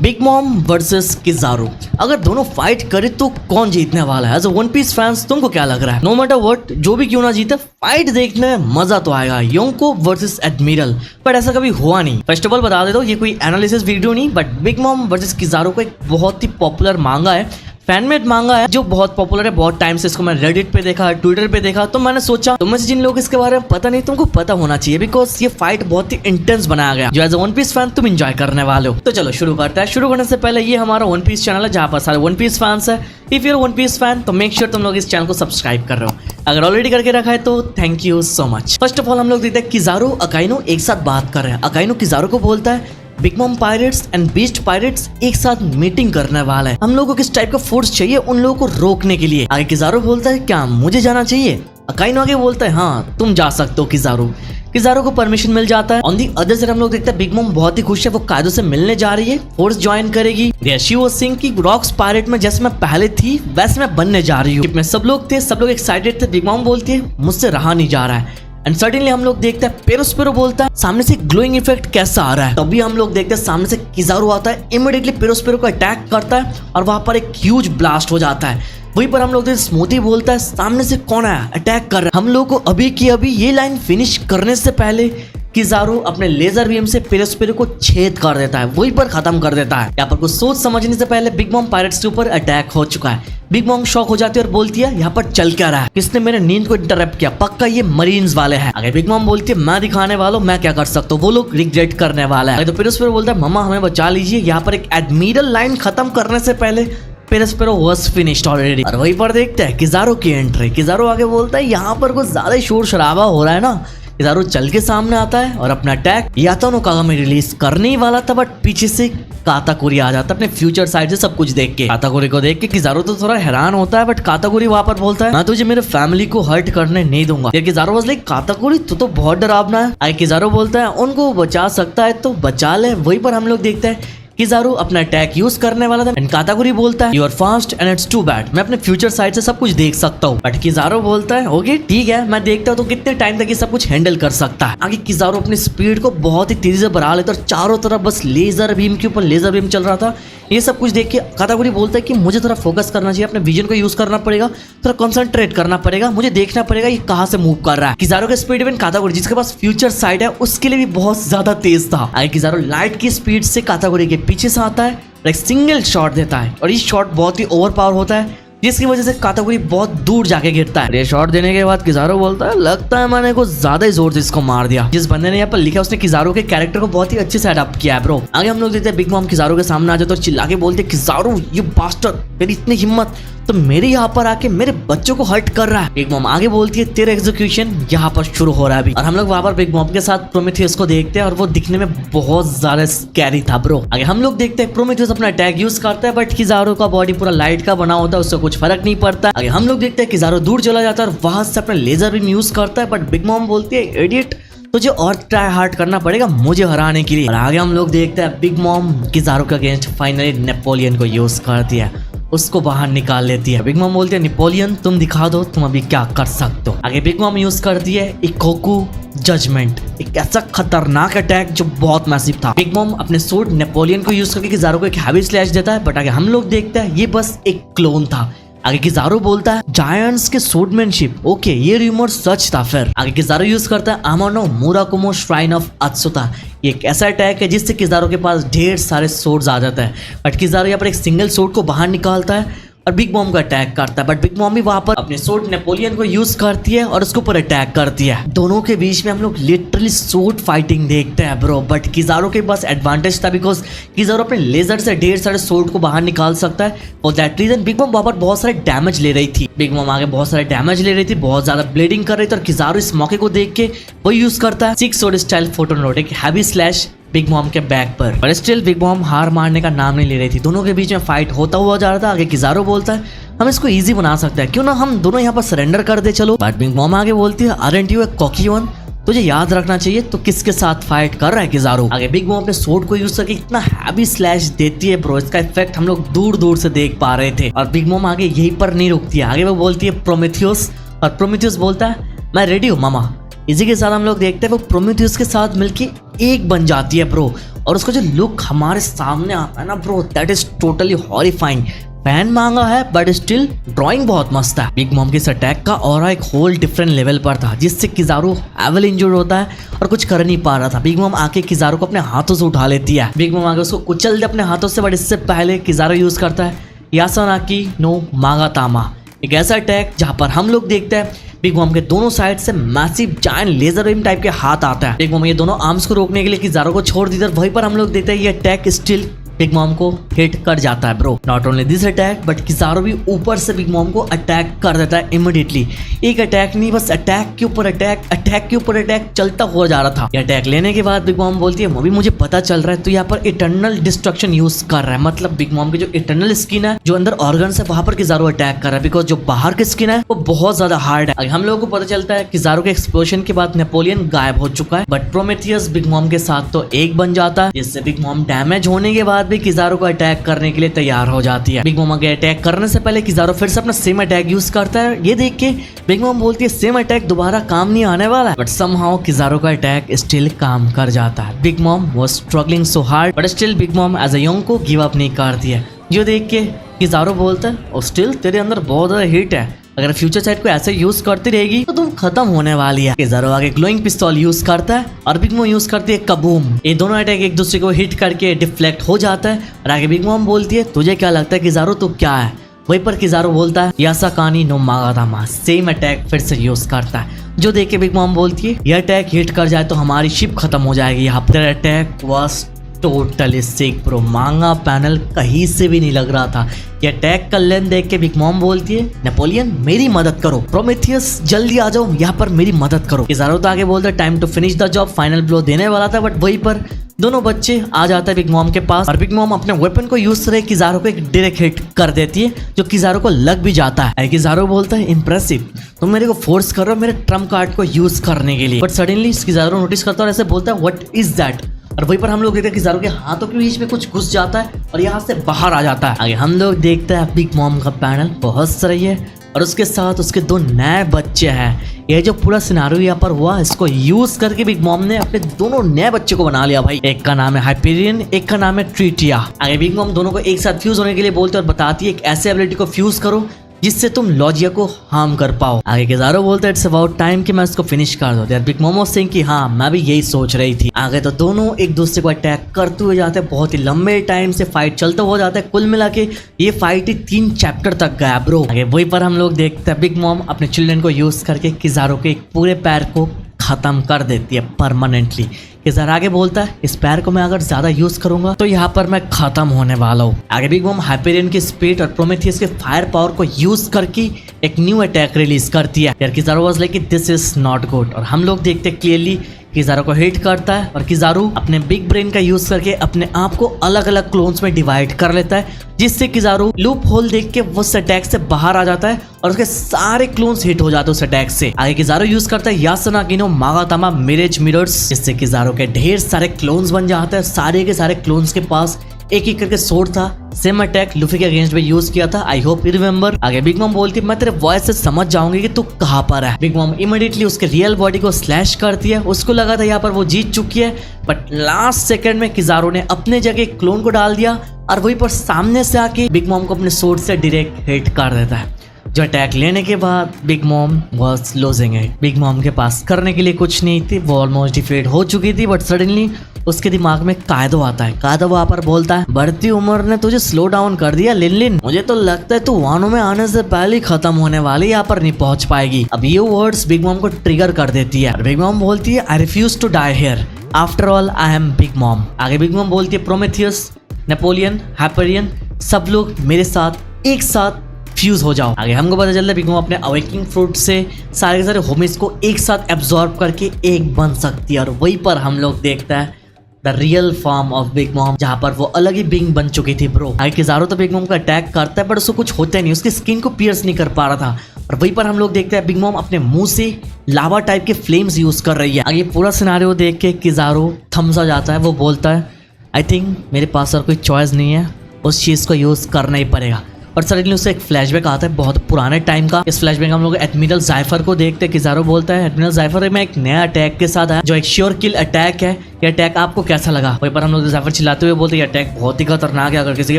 Big mom versus किज़ारू। अगर दोनों fight करे तो कौन जीतने वाला है? As a One Piece fans तुमको क्या लग रहा है? नो मैटर व्हाट, जो भी क्यों ना जीते, फाइट देखने में मजा तो आएगा। योंको वर्सेस एडमिरल, बट ऐसा कभी हुआ नहीं। फर्स्ट ऑफ ऑल बता देता हूँ, ये कोई एनालिसिस वीडियो नहीं, बट बिग मॉम वर्सेस किज़ारू को एक बहुत ही पॉपुलर मांगा है, फैनमेड मांगा है जो बहुत पॉपुलर है। बहुत टाइम से इसको मैं रेडिट पे देखा, ट्विटर पे देखा, तो मैंने सोचा तुम में से जिन लोग इसके बारे में पता नहीं, तुमको पता होना चाहिए, बिकॉज ये फाइट बहुत ही इंटेंस बनाया गया जो as a One Piece fan तुम एंजॉय करने वाले हो। तो चलो शुरू करते हैं। शुरू करने से पहले, ये हमारा वन पीस चैनल है जहाँ पर सारे वन पीस फैंस है। If you are One Piece fan तो मेक श्योर तुम लोग इस चैनल को सब्सक्राइब कर रहे हो। अगर ऑलरेडी करके रखा है तो thank you so much. First of all हम लोग देखते हैं किज़ारू अकाइनो एक साथ बात कर रहे हैं। अकाइनो किज़ारू को बोलता है Big mom pirates and beast pirates एक साथ मीटिंग करने वाला है, हम लोगों को किस टाइप का फोर्स चाहिए उन लोगों को रोकने के लिए। आगे किज़ारू बोलता है क्या मुझे जाना चाहिए? अकाइनो आगे बोलता है हाँ तुम जा सकते हो किज़ारू। किज़ारू को परमिशन मिल जाता है। ऑन दी अदर साइड हम लोग देखते हैं बिग मॉम बहुत ही खुश है, वो कायदो से मिलने जा रही है, फोर्स ज्वाइन करेगी। शी वाज सेइंग कि रॉक्स पायरेट में जैसे मैं पहले थी वैसे मैं बनने जा रही हूँ। सब लोग थे, सब लोग एक्साइटेड थे। बिग मॉम बोलती है मुझसे रहा नहीं जा रहा है। एंड सडनली हम लोग देखते हैं पेरोस्पेरो बोलता है सामने से ग्लोइंग इफेक्ट कैसा आ रहा है। तभी हम लोग देखते हैं सामने से किज़ारू आता है, इमीडिएटली पेरोस्पेरो को अटैक करता है और वहां पर एक ह्यूज ब्लास्ट हो जाता है। वहीं पर हम लोग स्मूथी बोलता है सामने से कौन आया, अटैक कर रहा है। हम लोग को अभी की अभी ये लाइन फिनिश करने से पहले किज़ारू अपने लेजर बीम से पेरोस्पेरो को छेद कर देता है, वहीं पर खत्म कर देता है। यहाँ पर कुछ सोच समझने से पहले बिग मॉम पायरेट्स के ऊपर अटैक हो चुका है। बिग मॉम शॉक हो जाती है और बोलती है यहाँ पर चल क्या रहा है, किसने मेरे नींद को इंटरप्ट किया, पक्का ये मरीन्स वाले हैं। अगर बिग मॉम बोलती है मैं दिखाने वाला हूँ, मैं क्या कर सकता हूँ, वो लोग रिग्रेट करने वाला है। तो पेरोस्पेरो बोलता है मम्मा हमें बचा लीजिए। यहाँ पर एक एडमिरल लाइन खत्म करने से पहले पेरोस्पेरो वाज फिनिश्ड ऑलरेडी। और वहीं पर देखते हैं किज़ारू की एंट्री। किज़ारू आगे बोलता है यहाँ पर कुछ ज्यादा शोर शराबा हो रहा है ना। किज़ारू चल के सामने आता है और अपना अटैक यातोनो कागामी रिलीज करने ही वाला था, बट पीछे से काताकुरी आ जाता है अपने फ्यूचर साइड से सब कुछ देख के। काताकुरी को देख के किज़ारू तो थोड़ा हैरान होता है, बट काताकुरी वहां पर बोलता है मैं तुझे मेरे फैमिली को हर्ट करने नहीं दूंगा। किज़ारू वाज लाइक काताकुरी तू तो बहुत डरावना है। आई किज़ारू बोलता है उनको बचा सकता है तो बचा ले। वहीं पर हम लोग देखते हैं किज़ारू अपना अटैक यूज करने वाला था एंड काताकुरी बोलता है you are fast and it's too bad, मैं अपने फ्यूचर साइड से सब कुछ देख सकता हूँ। बट किज़ारू बोलता है ओके ठीक है मैं देखता हूँ तो कितने टाइम तक ये सब कुछ हैंडल कर सकता है। आगे किज़ारू अपनी स्पीड को बहुत ही तेजी से बढ़ा लेता है और चारों तरफ बस लेजर बीम के ऊपर लेजर बीम चल रहा था। ये सब कुछ देख के काताकुरी बोलता है कि मुझे थोड़ा फोकस करना चाहिए, अपने विजन को यूज करना पड़ेगा, थोड़ा कंसंट्रेट करना पड़ेगा, मुझे देखना पड़ेगा ये कहाँ से मूव कर रहा है। किज़ारू का स्पीड इवन काताकुरी जिसके पास फ्यूचर साइड है उसके लिए भी बहुत ज्यादा तेज था। आगे किज़ारू लाइट की स्पीड से काताकुरी के पीछे से आता है, एक सिंगल शॉट देता है और ये शॉट बहुत ही ओवर पावर होता है जिसकी वजह से काताकुरी बहुत दूर जाके गिरता है। ये शॉट देने के बाद किज़ारू बोलता है लगता है मैंने कुछ ज्यादा ही जोर से इसको मार दिया। जिस बंदे ने यहाँ पर लिखा उसने किज़ारू के कैरेक्टर को बहुत ही अच्छे से अडॉप्ट किया है ब्रो। आगे हम लोग देखते हैं बिग मॉम किज़ारू के सामने आ जाते और चिल्ला के बोलते किज़ारू ये बास्टर्ड, तेरी इतनी हिम्मत तो मेरे यहाँ पर आके मेरे बच्चों को हर्ट कर रहा है। बिग मॉम आगे बोलती है तेरा एग्जीक्यूशन यहाँ पर शुरू हो रहा है अभी। और हम लोग वहां पर बिग मॉम के साथ प्रोमेथियस को देखते हैं और वो दिखने में बहुत ज्यादा स्कैरी था ब्रो। आगे हम लोग देखते हैं प्रोमेथियस अपना अटैक यूज करता है, बट किज़ारू का बॉडी पूरा लाइट का बना होता है, उससे कुछ फर्क नहीं पड़ता। आगे हम लोग देखते हैं किज़ारू दूर चला जाता है और वहां से अपना लेजर बीम यूज करता है, बट बिग मॉम बोलती है इडियट तुझे और ट्राई हार्ड करना पड़ेगा मुझे हराने के लिए। और आगे हम लोग देखते हैं बिग मॉम किज़ारू के अगेंस्ट फाइनली नेपोलियन को यूज करती है, उसको बाहर निकाल लेती है। बिग मॉम बोलती है नेपोलियन तुम दिखा दो तुम अभी क्या कर सकते हो। आगे बिग मॉम यूज करती है इकोकू जजमेंट, एक ऐसा खतरनाक अटैक जो बहुत मैसिव था। बिग मॉम अपने सोर्ड नेपोलियन को यूज करके किज़ारू को एक हैवी स्लैश देता है, बट आगे हम लोग देखते हैं ये बस एक क्लोन था। आगे किज़ारू बोलता है जायंट्स के सोर्डमैनशिप, ओके ये रूमर सच था। फिर आगे किज़ारू यूज करता है आमानो मुराकुमो श्राइन ऑफ अत्सुता, ये एक ऐसा अटैक है जिससे किज़ारू के पास ढेर सारे सोर्ड्स आ जाता है, बट किज़ारू यहाँ पर एक सिंगल सोर्ड को बाहर निकालता है और बिग मॉम को अटैक करता है। बट बिग मॉम भी वहां पर अपने सोर्ड नेपोलियन को यूज करती है और उसके ऊपर अटैक करती है। दोनों के बीच में हम लोग लिटरली सोर्ड फाइटिंग देखते हैं ब्रो, बट किज़ारू के पास एडवांटेज था बिकॉज किज़ारू अपने लेजर से ढेर सारे सोर्ड को बाहर निकाल सकता है। For that reason Big Mom वहां पर बहुत सारे डैमेज ले रही थी। बिग मॉम आगे बहुत सारे डैमेज ले रही थी, बहुत ज्यादा ब्लीडिंग कर रही थी और किज़ारू इस मौके को देख के वो यूज करता है 6 सोर्ड स्टाइल फोटोनोट, एक हैवी स्लैश बिग मॉम के बैक पर स्टिल बिग मॉम हार मारने का नाम नहीं ले रही थी। दोनों के बीच में फाइट होता हुआ जा रहा था। आगे किज़ारू बोलता है हम इसको इजी बना सकते हैं, क्यों ना हम दोनों यहाँ पर सरेंडर कर दे चलो। बट बिग मॉम आगे बोलती है aren't U A cocky one, तुझे याद रखना चाहिए तो किसके साथ फाइट कर रहा है किज़ारू। आगे बिग मॉम अपने सोर्ड को यूज करके इतना हैवी स्लैश देती है ब्रो, इसका इफेक्ट हम लोग दूर दूर से देख पा रहे थे। और बिग मॉम आगे यहीं पर नहीं रुकती है, आगे वो बोलती है प्रोमेथियस, और प्रोमेथियस बोलता है मैं रेडी हूँ मामा। इसी के साथ हम लोग देखते हैं वो प्रोमेथियस के साथ मिलके एक बन जाती है ब्रो। और उसका जो लुक हमारे सामने आता है ना bro, that is totally horrifying. Fan मांगा है बट स्टिल ड्राइंग बहुत मस्त है। बिग मॉम के इस अटैक का ऑरा एक होल डिफरेंट लेवल पर था, जिससे किजारू हेवल इंजर्ड होता है और कुछ कर नहीं पा रहा था। बिग मॉम आके किजारू को अपने हाथों से उठा लेती है। बिग मॉम आके उसको कुचल दे अपने हाथों से, बट इससे पहले किजारू यूज करता है यासानाकी नो मागातामा, एक ऐसा अटैक जहां पर हम लोग देखते हैं बिग मॉम के दोनों साइड से massive giant laser beam type के हाथ आता है। बिग मॉम ये दोनों आर्म्स को रोकने के लिए किजारू को छोड़ दी, वहीं पर हम लोग देखते हैं ये अटैक स्टिल बिग मॉम को हिट कर जाता है bro. Not only this attack but Kizaru भी ऊपर से बिग मॉम को अटैक कर देता है इमीडिएटली। एक अटैक नहीं, बस अटैक के ऊपर अटैक, अटैक के ऊपर अटैक चलता हुआ जा रहा था। ये अटैक लेने के बाद बिग मॉम बोलती है मम्मी मुझे पता चल रहा है तो यहाँ पर इटर्नल डिस्ट्रक्शन यूज कर रहा है। मतलब बिग मॉम की जो इटर्नल स्किन है, जो अंदर ऑर्गन है, वहां पर किजारू अटैक कर रहा है, बिकॉज जो बाहर की स्किन है वो बहुत ज्यादा हार्ड है। हम लोगों को पता चलता है किजारू के एक्सप्लोजन के बाद नेपोलियन गायब हो चुका है, बट प्रोमेथियस बिग मॉम के साथ तो एक बन जाता है, जिससे बिग मॉम डैमेज होने के बाद भी किजारू को अटैक करने के लिए तैयार हो जाती है। बिग मॉम के अटैक करने से पहले किजारू फिर से अपना सेम अटैक यूज करता है। ये देख के बिग मॉम बोलती है सेम अटैक दोबारा काम नहीं आने वाला है, बट समहाउ किजारू का अटैक स्टिल काम कर जाता है। Big Mom was struggling so hard but still big Mom as a young को गिव अप नहीं करती है। जो देख के किजारू बोलता है और स्टिल तेरे अंदर बहुत ज्यादा हीट है, अगर फ्यूचर साइड को ऐसे यूज करती रहेगी तो तुम खत्म होने वाली है। किजारू आगे ग्लोइंग पिस्तौल यूज करता है और बिग मॉम यूज करती है कबूम। ये दोनों अटैक एक दूसरे को हिट करके डिफ्लेक्ट हो जाता है और आगे बिग मॉम बोलती है तुझे क्या लगता है किजारू तू क्या है? वहीं पर किजारू बोलता है यासाकानी नो मागातामा, सेम अटैक फिर से यूज करता है। जो देख के बिग मॉम बोलती है यह अटैक हिट कर जाए तो हमारी शिप खत्म हो जाएगी। यहाँ पर attack was totally sick bro, मांगा पैनल कहीं से भी नहीं लग रहा था। ये अटैक का लेंथ देख के बिग मॉम बोलती है नेपोलियन मेरी मदद करो, प्रोमेथियस जल्दी आ जाओ यहाँ पर मेरी मदद करो। किजारू तो आगे बोलता है time to finish the job, final blow देने वाला था, बट वहीं पर दोनों बच्चे आ जाते हैं बिग मॉम के पास और बिग मॉम अपने वेपन को यूज करे किजारू को एक डायरेक्ट हिट कर देती है, जो किजारू को लग भी जाता है। किजारू बोलता है इम्प्रेसिव, तुम मेरे को फोर्स कर रहे हो मेरे ट्रम्प कार्ड को यूज करने के लिए, बट सडनली किजारू नोटिस करता है और ऐसे बोलता है व्हाट इज दैट, और वहीं पर हम लोग देखते हैं किजारू के हाथों के बीच में कुछ घुस जाता है और यहाँ से बाहर आ जाता है। आगे हम लोग देखते हैं बिग मॉम का पैनल बहुत सही है और उसके साथ उसके दो नए बच्चे हैं। ये जो पूरा सिनारियो यहाँ पर हुआ इसको यूज करके बिग मॉम ने अपने दोनों नए बच्चे को बना लिया भाई। एक का नाम है हाइपेरियन, एक का नाम है ट्रिटिया। आगे बिग मॉम दोनों को एक साथ फ्यूज होने के लिए बोलते और बताती है एक ऐसे एबिलिटी को फ्यूज करो जिससे तुम लॉजिया को हार्म कर पाओ। आगे किजारू बोलता है इट्स अबाउट टाइम कि मैं इसको फिनिश कर दूं। यार बिग मॉम वाज सेइंग कि हाँ मैं भी यही सोच रही थी। आगे तो दोनों एक दूसरे को अटैक करते हुए जाते हैं, बहुत ही लंबे टाइम से फाइट चलता हुआ जाता है। कुल मिला के ये फाइट ही 3 चैप्टर तक गया ब्रो। आगे वहीं पर हम लोग देखते हैं बिग मॉम अपने चिल्ड्रन को यूज करके किजारू के एक पूरे पैर को खत्म कर देती है परमानेंटली। किजारू आगे बोलता है इस पैर को मैं अगर ज्यादा यूज करूंगा तो यहाँ पर मैं खत्म होने वाला हूँ। आगे बिग मॉम हाइपेरियन की स्पीड और प्रोमेथियस के फायर पावर को यूज करके एक न्यू अटैक रिलीज करती है। यार Kizaru was like this is not good, और हम लोग देखते क्लियरली किजारू को हिट करता है और किजारू अपने बिग ब्रेन का यूज करके अपने आप को अलग अलग क्लोन्स में डिवाइड कर लेता है, जिससे किजारू लूप होल देख के उस अटैक से बाहर आ जाता है और उसके सारे क्लोन्स हिट हो जाते हैं उस अटैक से। आगे किजारू यूज करता है यासानाकी नो मागातामा मिरेज मिरर्स, जिससे किजारू के ढेर सारे क्लोन्स बन जाते हैं। सारे के सारे क्लोन्स के पास एक एक करके सोर्ड था। सेम अटैक लूफी के अगेंस्ट में यूज किया था, आई होप यू रिमेंबर। आगे बिग मॉम बोलती है मैं तेरे वॉइस से समझ जाऊंगी कि तू कहाँ पर है। बिग मॉम इमीडिएटली उसके रियल बॉडी को स्लैश करती है। उसको लगा था यहाँ पर वो जीत चुकी है, बट लास्ट सेकंड में किजारू ने अपने जगह क्लोन को डाल दिया और वहीं पर सामने से आके बिग मॉम को अपने सोर्ड से डायरेक्ट हिट कर देता है। जो अटैक लेने के बाद big Mom was losing it. Big mom के पास करने के लिए कुछ नहीं थी, वो ऑलमोस्ट डिफीट हो चुकी थी, बट सडनली उसके दिमाग में कायदो आता है। कायदो वहां पर बोलता है बढ़ती उम्र ने तुझे स्लो डाउन कर दिया लिन, मुझे तो लगता है तू वानों में आने से पहले ही खत्म होने वाली, यहाँ पर नहीं पहुंच पाएगी। अब ये वर्ड्स बिग मॉम को ट्रिगर कर देती है। बिग मॉम बोलती है I refuse to die here, after all I am Big Mom. आगे बिग मॉम बोलती है प्रोमेथियस, नेपोलियन, हाइपेरियन सब लोग मेरे साथ एक साथ फ्यूज हो जाओ। आगे हमको पता चलता है बिग मॉम अपने अवेकिंग फ्रूट से सारे के सारे होमिस को एक साथ एब्जॉर्ब करके एक बन सकती है, और वहीं पर हम लोग देखते हैं the real form of big mom, जहां पर वो अलग ही बिंग बन चुकी थी ब्रो। आगे किजारू तो बिग मॉम को अटैक करता है बट उसको कुछ होता नहीं, उसकी स्किन को पियर्स नहीं कर पा रहा था, और वहीं पर हम लोग देखते हैं बिग मॉम अपने मुंह से लावा टाइप के फ्लेम्स यूज कर रही है। आगे पूरा सिनारियो देख के किजारू थम सा जाता है। वो बोलता है आई थिंक मेरे पास और कोई चॉइस नहीं है, उस चीज को यूज करना ही पड़ेगा। और सडनली उससे एक फ्लैशबैक आता है बहुत पुराने टाइम का। इस फ्लैशबैक हम लोग एडमिरल जाइफर को देखते हैं। किजारू बोलता है एडमिरल जाइफर में एक नया अटैक के साथ है जो एक श्योर किल अटैक है। ये अटैक आपको कैसा लगा? वहीं पर हम लोग ज़ाफर चिल्लाते हुए बोलते हैं ये अटैक बहुत ही खतरनाक है, अगर किसी के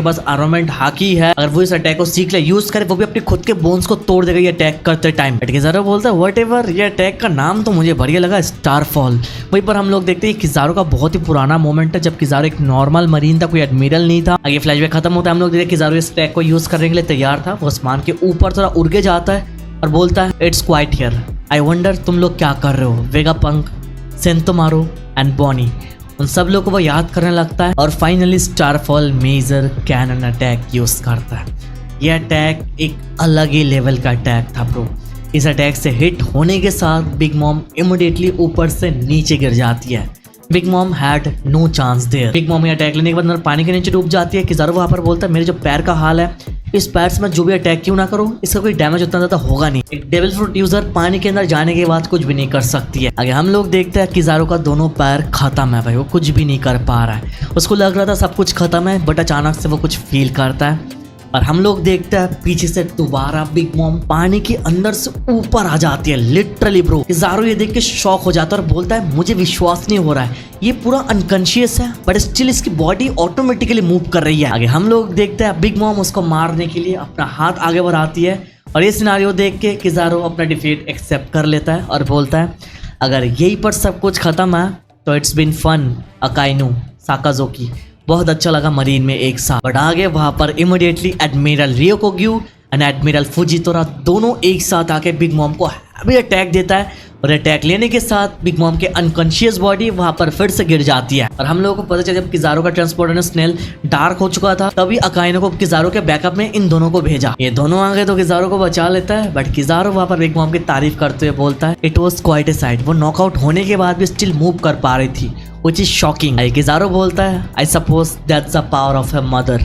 पास आर्मामेंट हाकी है, अगर वो इस अटैक को सीख ले, यूज करे, वो भी अपने खुद के बोन्स को तोड़ देगा ये अटैक करते टाइम। बट किज़ारो बोलता है व्हाटएवर, ये अटैक का नाम तो मुझे बढ़िया लगा, स्टारफॉल। वहीं पर हम लोग देखते हैं किज़ारो का बहुत ही पुराना मोमेंट है जब किज़ारो एक नॉर्मल मरीन था, कोई एडमिरल नहीं था। आगे फ्लैशबैक खत्म होता है, हम लोग देखते हैं किज़ारो इस अटैक को यूज करने के लिए तैयार था। वो आसमान के ऊपर थोड़ा उड़ के जाता है और बोलता है it's quite here, I wonder तुम लोग क्या कर रहे हो। वेगापंक, सेंतोमारो एंड बॉनी, उन सब लोगों को वो याद करने लगता है और finally Starfall major cannon attack use करता है। ये अटैक एक अलग ही लेवल का अटैक था ब्रो। इस अटैक से हिट होने के साथ बिग मॉम इमीडिएटली ऊपर से नीचे गिर जाती है। Big Mom had no chance there. Big Mom ये अटैक लेने के बाद अंदर पानी के नीचे डूब जाती है। किज़ारो वहाँ पर बोलता है मेरे जो पैर का हाल है, इस पैर से मैं जो भी अटैक क्यों ना करूँ, इसका कोई डैमेज उतना ज़्यादा होगा नहीं। एक डेविल फ्रूट यूजर पानी के अंदर जाने के बाद कुछ भी नहीं कर सकती है। आगे हम लोग देखते हैं किज़ारो का दोनों पैर खत्म है भाई, वो कुछ भी नहीं कर पा रहा है। उसको लग रहा था सब कुछ खत्म है, बट अचानक से वो कुछ फील करता है और हम लोग देखते हैं पीछे से दोबारा बिग मॉम पानी के अंदर से ऊपर आ जाती है, लिटरली ब्रो। किज़ारो ये देख के शॉक हो जाता है और बोलता है मुझे विश्वास नहीं हो रहा है, ये पूरा अनकॉन्शियस है बट स्टिल इसकी बॉडी ऑटोमेटिकली मूव कर रही है। आगे हम लोग देखते हैं बिग मॉम उसको मारने के लिए अपना हाथ आगे बढ़ाती है और ये सिनारियो देख के किज़ारो अपना डिफीट एक्सेप्ट कर लेता है और बोलता है अगर यही पर सब कुछ खत्म है तो इट्स बिन फन अकाइनु साकाज़ोकी, बहुत अच्छा लगा मरीन में एक साथ। बट आगे वहां पर इमीडिएटली एडमिरल रियोकोग्यू एंड एडमिरल फुजितोरा दोनों एक साथ आके बिग मॉम को हैवी अटैक देता है और अटैक लेने के साथ बिग मॉम के अनकॉन्शियस बॉडी वहां पर फिर से गिर जाती है। और हम लोगों को पता चला जब किज़ारो का ट्रांसपोर्टर स्नेल डार्क हो चुका था तभी अकाइनो को किज़ारो के बैकअप में इन दोनों को भेजा। ये दोनों आ गए तो किज़ारो को बचा लेता है, बट किज़ारो वहां पर बिग मॉम की तारीफ करते हुए बोलता है it was quite a site, वो नॉकआउट होने के बाद भी स्टिल मूव कर पा रही थी, which is shocking। किज़ारो बोलता है I suppose that's the power of a mother.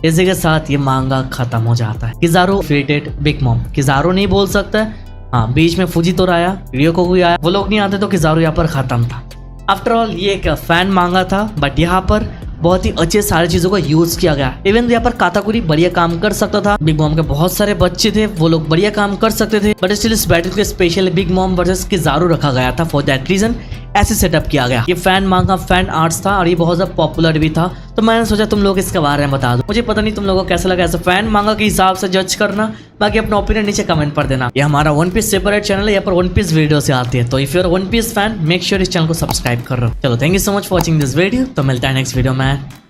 इसी के साथ ये मांगा खत्म हो जाता है। किज़ारो फेटेड बिग मॉम, किज़ारो नहीं बोल सकता है, हाँ बीच में फुजितोरा आया, रियोकोग्यू आया, वो लोग नहीं आते तो किज़ारो यहाँ पर खत्म था। आफ्टर ऑल ये एक फैन मांगा था बट यहाँ पर बहुत ही अच्छे सारी चीजों का यूज किया गया। इवन यहाँ पर काताकुरी बढ़िया काम कर सकता था, बिग मॉम के बहुत सारे बच्चे थे वो लोग बढ़िया काम कर सकते थे, बट स्टिल इस बैटल के स्पेशल बिग मॉम वर्सेस किज़ारो रखा गया था। फॉर दैट रीजन ऐसे सेटअप किया गया। ये फैन मांगा फैन आर्ट्स था और ये बहुत ज्यादा पॉपुलर भी था, तो मैंने सोचा तुम लोग इसके बारे में बता दो। मुझे पता नहीं तुम लोगों को कैसा लगा, ऐसा फैन मांगा के हिसाब से जज करना, बाकी अपना ओपिनियन नीचे कमेंट पर देना। ये हमारा वन पीस सेपरेट चैनल है, यहाँ पर वन पीस वीडियो से आती है, तो if you are One Piece fan make sure इस चैनल को सब्सक्राइब कर रहे हो। चलो thank you so much for watching this video, तो मिलता है नेक्स्ट वीडियो में।